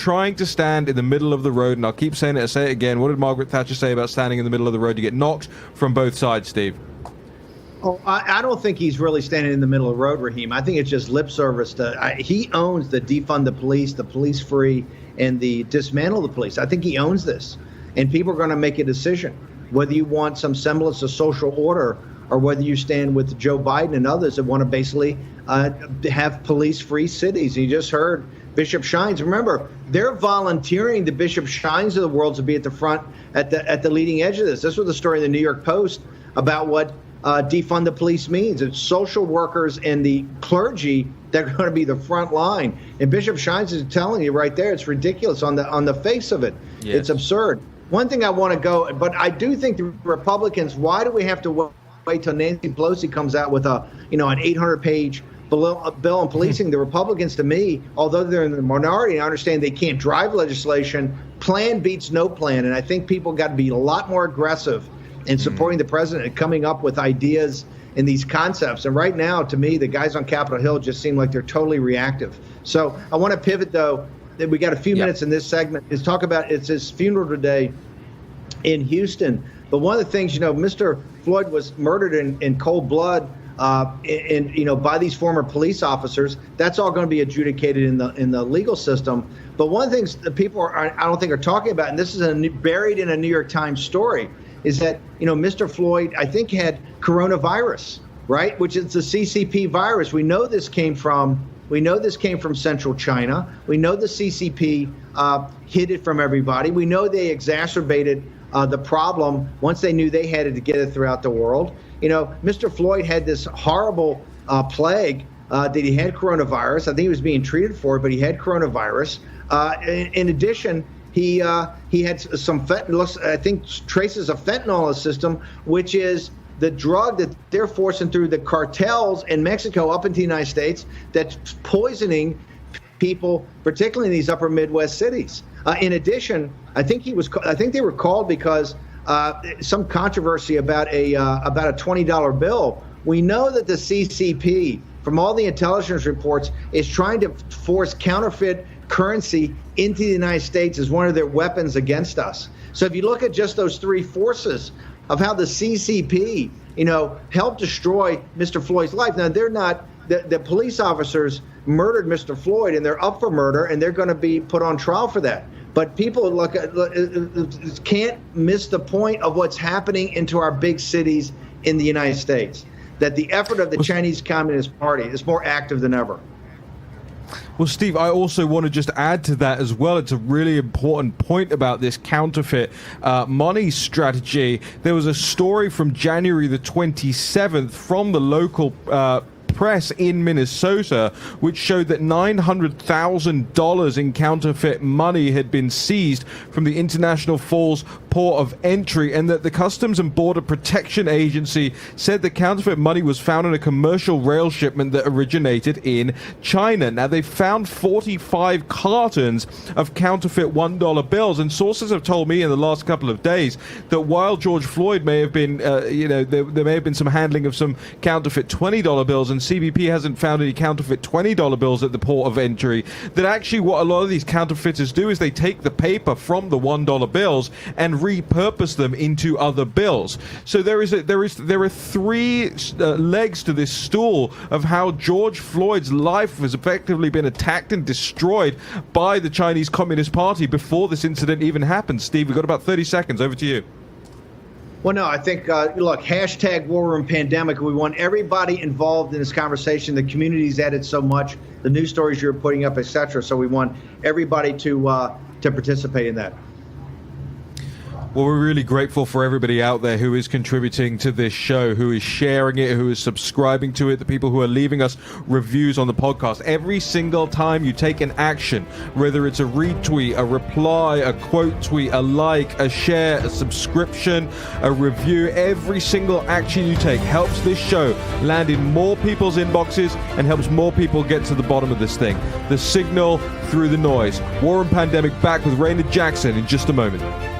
trying to stand in the middle of the road, and I'll keep saying it, I'll say it again. What did Margaret Thatcher say about standing in the middle of the road? You get knocked from both sides, Steve. Oh, I don't think he's really standing in the middle of the road, Raheem. I think it's just lip service. He owns the defund the police free, and the dismantle the police. I think he owns this. And people are going to make a decision, whether you want some semblance of social order or whether you stand with Joe Biden and others that want to basically have police-free cities. You just heard Bishop Shines. Remember, they're volunteering the Bishop Shines of the world to be at the front, at the leading edge of this. This was the story in the New York Post about what defund the police means. It's social workers and the clergy that are going to be the front line. And Bishop Shines is telling you right there, it's ridiculous on the face of it. Yes. It's absurd. One thing I want to go, but I do think the Republicans, why do we have to wait till Nancy Pelosi comes out with an 800-page bill on policing? The Republicans, to me, although they're in the minority, I understand they can't drive legislation. Plan beats no plan. And I think people got to be a lot more aggressive in supporting the president and coming up with ideas and these concepts. And right now, to me, the guys on Capitol Hill just seem like they're totally reactive. So I want to pivot, though. We got a few minutes in this segment. Is talk about it's his funeral today in Houston. But one of the things, Mr. Floyd was murdered in cold blood, by these former police officers. That's all going to be adjudicated in the legal system. But one of the things that people I don't think are talking about, and this is buried in a New York Times story, is that Mr. Floyd, I think, had coronavirus, right? Which is the CCP virus. We know this came from Central China. We know the CCP hid it from everybody. We know they exacerbated the problem once they knew they had to get it throughout the world. Mr. Floyd had this horrible plague that he had coronavirus. I think he was being treated for it, but he had coronavirus. In addition, he had some fentanyl, I think traces of fentanyl in the system, which is the drug that they're forcing through the cartels in Mexico up into the United States that's poisoning people, particularly in these upper Midwest cities. In addition, I think they were called because some controversy about a $20 bill. We know that the CCP, from all the intelligence reports, is trying to force counterfeit currency into the United States as one of their weapons against us. So if you look at just those three forces of how the CCP, helped destroy Mr. Floyd's life. Now, they're not, the police officers murdered Mr. Floyd, and they're up for murder, and they're going to be put on trial for that. But people can't miss the point of what's happening into our big cities in the United States, that the effort of the Chinese Communist Party is more active than ever. Well, Steve, I also want to just add to that as well. It's a really important point about this counterfeit money strategy. There was a story from January the 27th from the local press in Minnesota, which showed that $900,000 in counterfeit money had been seized from the International Falls port of entry, and that the Customs and Border Protection Agency said the counterfeit money was found in a commercial rail shipment that originated in China. Now, they found 45 cartons of counterfeit $1 bills, and sources have told me in the last couple of days that while George Floyd may have been, there may have been some handling of some counterfeit $20 bills, and CBP hasn't found any counterfeit $20 bills at the port of entry, that actually what a lot of these counterfeiters do is they take the paper from the $1 bills and repurpose them into other bills. So there are three legs to this stool of how George Floyd's life has effectively been attacked and destroyed by the Chinese Communist Party before this incident even happened. Steve, we've got about 30 seconds. Over to you. Well, no, I think, look, hashtag Warroom pandemic. We want everybody involved in this conversation. The community's added so much, the news stories you're putting up, et cetera. So we want everybody to participate in that. Well, we're really grateful for everybody out there who is contributing to this show, who is sharing it, who is subscribing to it, the people who are leaving us reviews on the podcast. Every single time you take an action, whether it's a retweet, a reply, a quote tweet, a like, a share, a subscription, a review, every single action you take helps this show land in more people's inboxes and helps more people get to the bottom of this thing. The signal through the noise. War and Pandemic back with Raynard Jackson in just a moment.